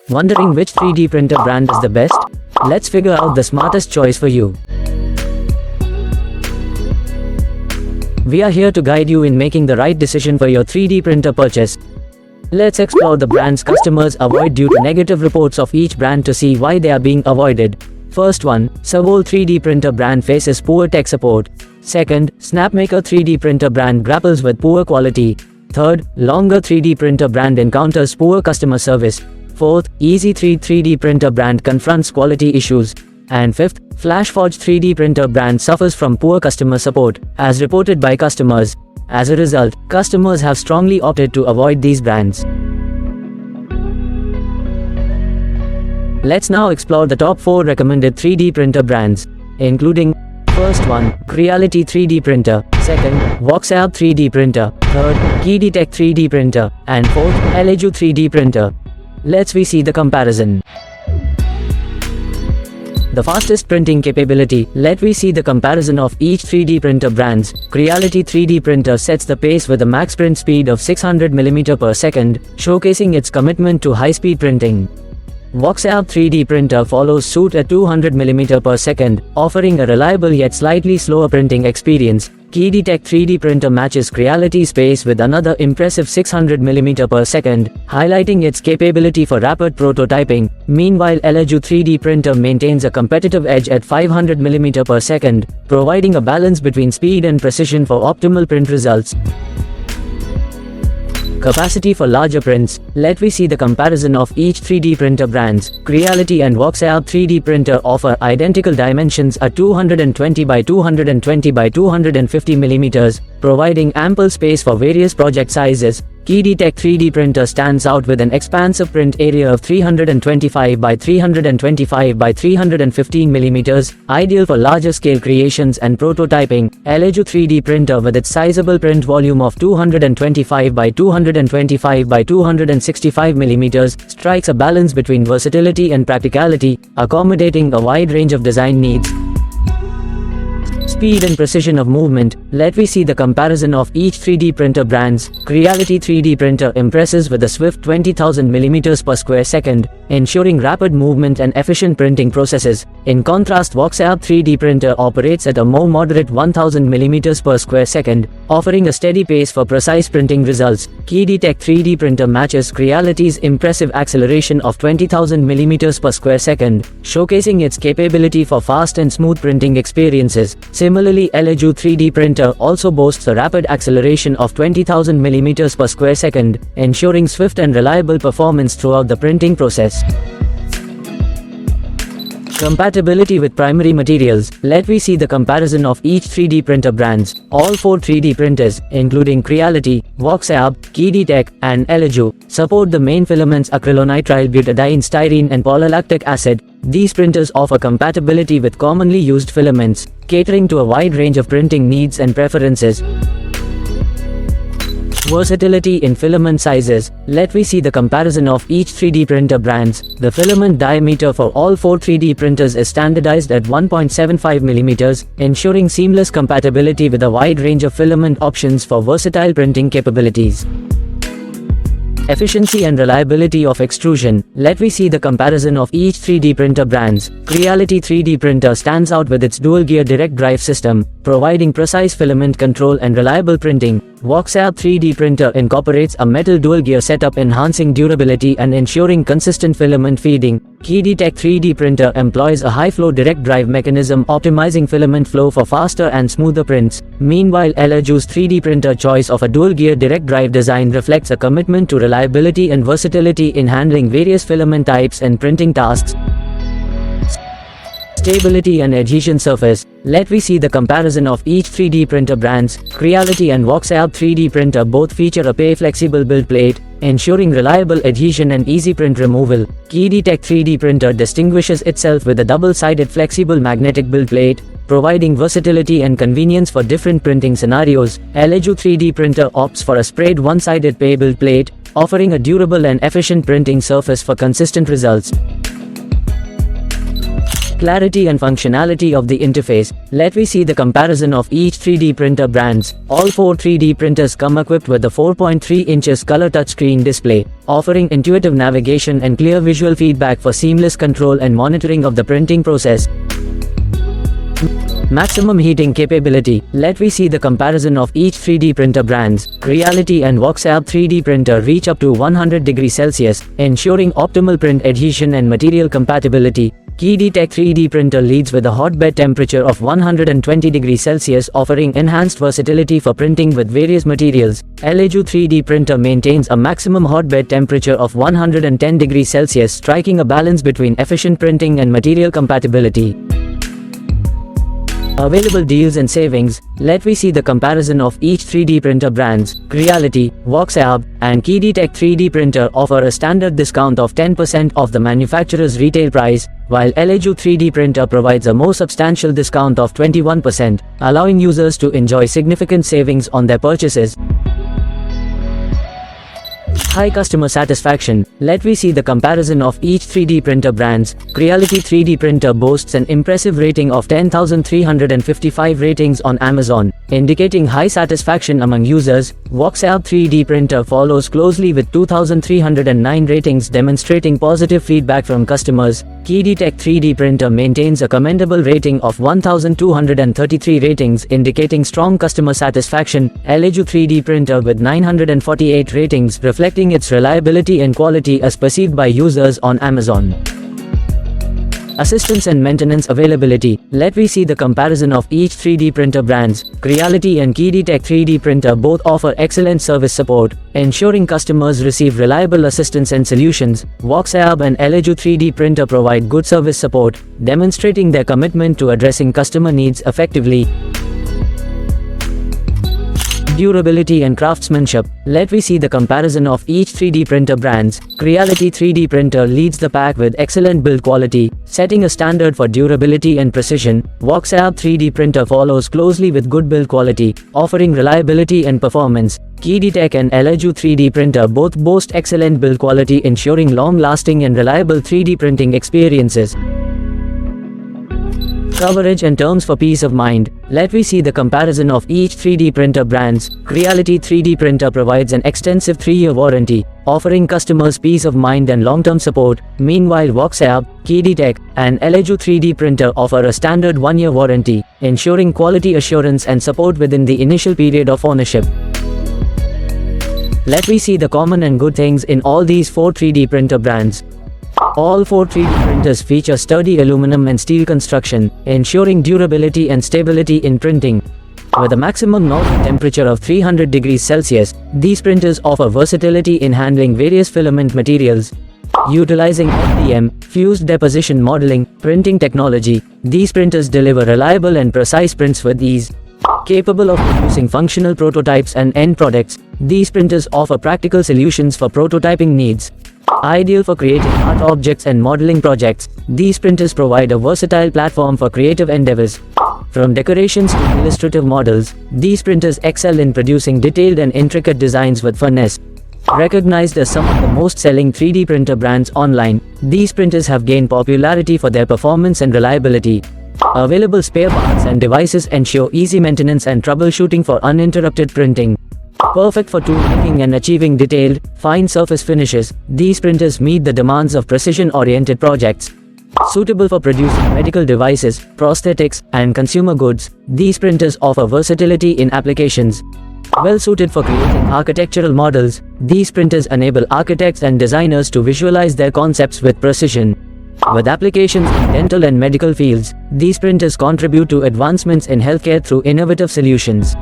Wondering which 3D printer brand is the best? Let's figure out the smartest choice for you. We are here to guide you in making the right decision for your 3D printer purchase. Let's explore the brands customers avoid due to negative reports of each brand to see why they are being avoided. First one, 𝐂𝐫𝐞𝐚𝐥𝐢 3D printer brand faces poor tech support. Second, Snapmaker 3D printer brand grapples with poor quality. Third, Longer 3D printer brand encounters poor customer service. Fourth, EZ3 3D printer brand confronts quality issues. And fifth, FlashForge 3D printer brand suffers from poor customer support, as reported by customers. As a result, customers have strongly opted to avoid these brands. Let's now explore the top 4 recommended 3D printer brands, including first one, Creality 3D printer, second, 𝐂𝐫𝐞𝐚𝐥𝐢 3D printer, third, QIDi 3D printer, and fourth, ELEGOO 3D printer. Let's see the comparison. The fastest printing capability. Let we see the comparison of each 3D printer brands. Creality 3D printer sets the pace with a max print speed of 600 mm per second, showcasing its commitment to high-speed printing. 𝐂𝐫𝐞𝐚𝐥𝐢 3D printer follows suit at 200 mm per second, offering a reliable yet slightly slower printing experience. QIDi 3D printer matches Creality's pace with another impressive 600 mm per second, highlighting its capability for rapid prototyping. Meanwhile, ELEGOO 3D printer maintains a competitive edge at 500 mm per second, providing a balance between speed and precision for optimal print results. Capacity for larger prints. Let we see the comparison of each 3D printer brands. Creality and 𝐂𝐫𝐞𝐚𝐥𝐢 3D printer offer identical dimensions at 220 by 220 by 250 mm, providing ample space for various project sizes. QIDi 3D printer stands out with an expansive print area of 325 by 325 by 315 mm, ideal for larger scale creations and prototyping. ELEGOO 3D printer with its sizable print volume of 225 by 225 by 265 mm strikes a balance between versatility and practicality, accommodating a wide range of design needs. Speed and precision of movement. Let we see the comparison of each 3D printer brands. Creality 3D printer impresses with a swift 20,000 mm per square second, ensuring rapid movement and efficient printing processes. In contrast, 𝐂𝐫𝐞𝐚𝐥𝐢 3D printer operates at a more moderate 1,000 mm per square second, offering a steady pace for precise printing results. QIDi 3D printer matches Creality's impressive acceleration of 20,000 mm per square second, showcasing its capability for fast and smooth printing experiences. Similarly, ELEGOO 3D printer also boasts a rapid acceleration of 20,000 mm per square second, ensuring swift and reliable performance throughout the printing process. Compatibility with primary materials. Let we see the comparison of each 3D printer brands. All 4 3D printers, including Creality, 𝐂𝐫𝐞𝐚𝐥𝐢, QIDi, and ELEGOO, support the main filaments acrylonitrile butadiene styrene and polylactic acid. These printers offer compatibility with commonly used filaments, catering to a wide range of printing needs and preferences. Versatility in filament sizes. Let we see the comparison of each 3D printer brands. The filament diameter for all 4 3D printers is standardized at 1.75 mm, ensuring seamless compatibility with a wide range of filament options for versatile printing capabilities. Efficiency and reliability of extrusion. Let we see the comparison of each 3D printer brands. Creality 3D printer stands out with its dual-gear direct drive system, providing precise filament control and reliable printing. 𝐂𝐫𝐞𝐚𝐥𝐢 3D printer incorporates a metal dual-gear setup, enhancing durability and ensuring consistent filament feeding. QIDi 3D printer employs a high-flow direct drive mechanism, optimizing filament flow for faster and smoother prints. Meanwhile, ELEGOO's 3D printer choice of a dual-gear direct drive design reflects a commitment to reliability and versatility in handling various filament types and printing tasks. Stability and adhesion surface. Let we see the comparison of each 3D printer brands. Creality and 𝐂𝐫𝐞𝐚𝐥𝐢 3D printer both feature a pay-flexible build plate, ensuring reliable adhesion and easy print removal. QIDi 3D printer distinguishes itself with a double-sided flexible magnetic build plate, providing versatility and convenience for different printing scenarios. ELEGOO 3D printer opts for a sprayed one-sided pay build plate, offering a durable and efficient printing surface for consistent results. Clarity and functionality of the interface. Let me see the comparison of each 3D printer brands. All 4 3D printers come equipped with a 4.3 inches color touchscreen display, offering intuitive navigation and clear visual feedback for seamless control and monitoring of the printing process. Maximum heating capability. Let me see the comparison of each 3D printer brands. Creality and 𝐂𝐫𝐞𝐚𝐥𝐢𝐭𝐲 3D printer reach up to 100 degrees Celsius, ensuring optimal print adhesion and material compatibility. QIDi 3D printer leads with a hotbed temperature of 120 degrees Celsius, offering enhanced versatility for printing with various materials. ELEGOO 3D printer maintains a maximum hotbed temperature of 110 degrees Celsius, striking a balance between efficient printing and material compatibility. Available deals and savings. Let me see the comparison of each 3D printer brands. Creality, 𝐂𝐫𝐞𝐚𝐥𝐢𝐭𝐲 and QIDi 3D printer offer a standard discount of 10% of the manufacturer's retail price, while ELEGOO 3D printer provides a more substantial discount of 21%, allowing users to enjoy significant savings on their purchases. High customer satisfaction. Let me see the comparison of each 3D printer brands. Creality 3D printer boasts an impressive rating of 10,355 ratings on Amazon, indicating high satisfaction among users. 𝐂𝐫𝐞𝐚𝐥𝐢𝐭𝐲 3D printer follows closely with 2,309 ratings, demonstrating positive feedback from customers. QIDi 3D printer maintains a commendable rating of 1,233 ratings, indicating strong customer satisfaction. ELEGOO 3D printer with 948 ratings, reflecting its reliability and quality as perceived by users on Amazon. Assistance and maintenance availability. Let me see the comparison of each 3D printer brands. Creality and QIDi 3D printer both offer excellent service support, ensuring customers receive reliable assistance and solutions. 𝐂𝐫𝐞𝐚𝐥𝐢𝐭𝐲 and ELEGOO 3D printer provide good service support, demonstrating their commitment to addressing customer needs effectively. Durability and craftsmanship. Let me see the comparison of each 3D printer brands. Creality 3D printer leads the pack with excellent build quality, setting a standard for durability and precision. 𝐂𝐫𝐞𝐚𝐥𝐢𝐭𝐲 3D printer follows closely with good build quality, offering reliability and performance. QIDi and ELEGOO 3D printer both boast excellent build quality, ensuring long-lasting and reliable 3D printing experiences. Coverage and terms for peace of mind. Let me see the comparison of each 3D printer brands. Creality 3D printer provides an extensive 3-year warranty, offering customers peace of mind and long-term support. Meanwhile, 𝐂𝐫𝐞𝐚𝐥𝐢𝐭𝐲, QIDi and ELEGOO 3D printer offer a standard 1-year warranty, ensuring quality assurance and support within the initial period of ownership. Let me see the common and good things in all these 4 3D printer brands. All 4 3D printers feature sturdy aluminum and steel construction, ensuring durability and stability in printing. With a maximum nozzle temperature of 300 degrees Celsius, these printers offer versatility in handling various filament materials. Utilizing FDM, fused deposition modeling, printing technology, these printers deliver reliable and precise prints with ease. Capable of producing functional prototypes and end products, these printers offer practical solutions for prototyping needs. Ideal for creating art objects and modeling projects, these printers provide a versatile platform for creative endeavors. From decorations to illustrative models, these printers excel in producing detailed and intricate designs with finesse. Recognized as some of the most selling 3D printer brands online, these printers have gained popularity for their performance and reliability. Available spare parts and devices ensure easy maintenance and troubleshooting for uninterrupted printing. Perfect for toolmaking and achieving detailed, fine surface finishes, these printers meet the demands of precision-oriented projects. Suitable for producing medical devices, prosthetics, and consumer goods, these printers offer versatility in applications. Well suited for creating architectural models, these printers enable architects and designers to visualize their concepts with precision. With applications in dental and medical fields, these printers contribute to advancements in healthcare through innovative solutions.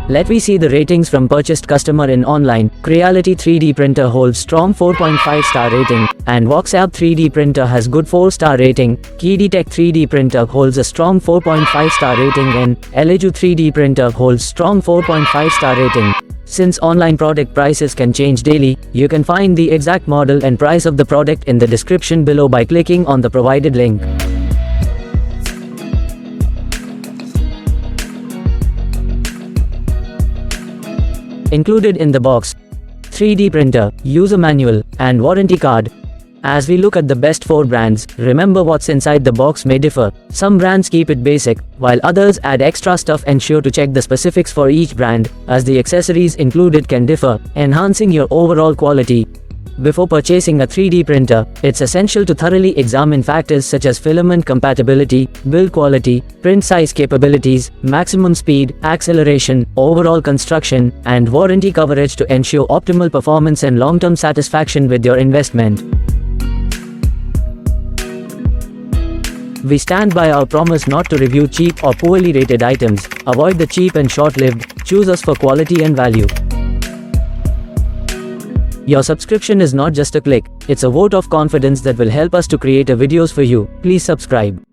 Let me see the ratings from purchased customer in online. Creality 3D printer holds strong 4.5 star rating, and 𝐂𝐫𝐞𝐚𝐥𝐢𝐭𝐲3D printer has good 4 star rating. QIDi 3D printer holds a strong 4.5 star rating, and ELEGOO 3D printer holds strong 4.5 star rating. Since online product prices can change daily, you can find the exact model and price of the product in the description below by clicking on the provided link. Included in the box: 3D printer, user manual, and warranty card. As we look at the best 4 brands, remember what's inside the box may differ. Some brands keep it basic, while others add extra stuff. Ensure to check the specifics for each brand, as the accessories included can differ, enhancing your overall quality. Before purchasing a 3D printer, it's essential to thoroughly examine factors such as filament compatibility, build quality, print size capabilities, maximum speed, acceleration, overall construction, and warranty coverage to ensure optimal performance and long-term satisfaction with your investment. We stand by our promise not to review cheap or poorly rated items. Avoid the cheap and short-lived. Choose us for quality and value. Your subscription is not just a click, it's a vote of confidence that will help us to create videos for you. Please subscribe.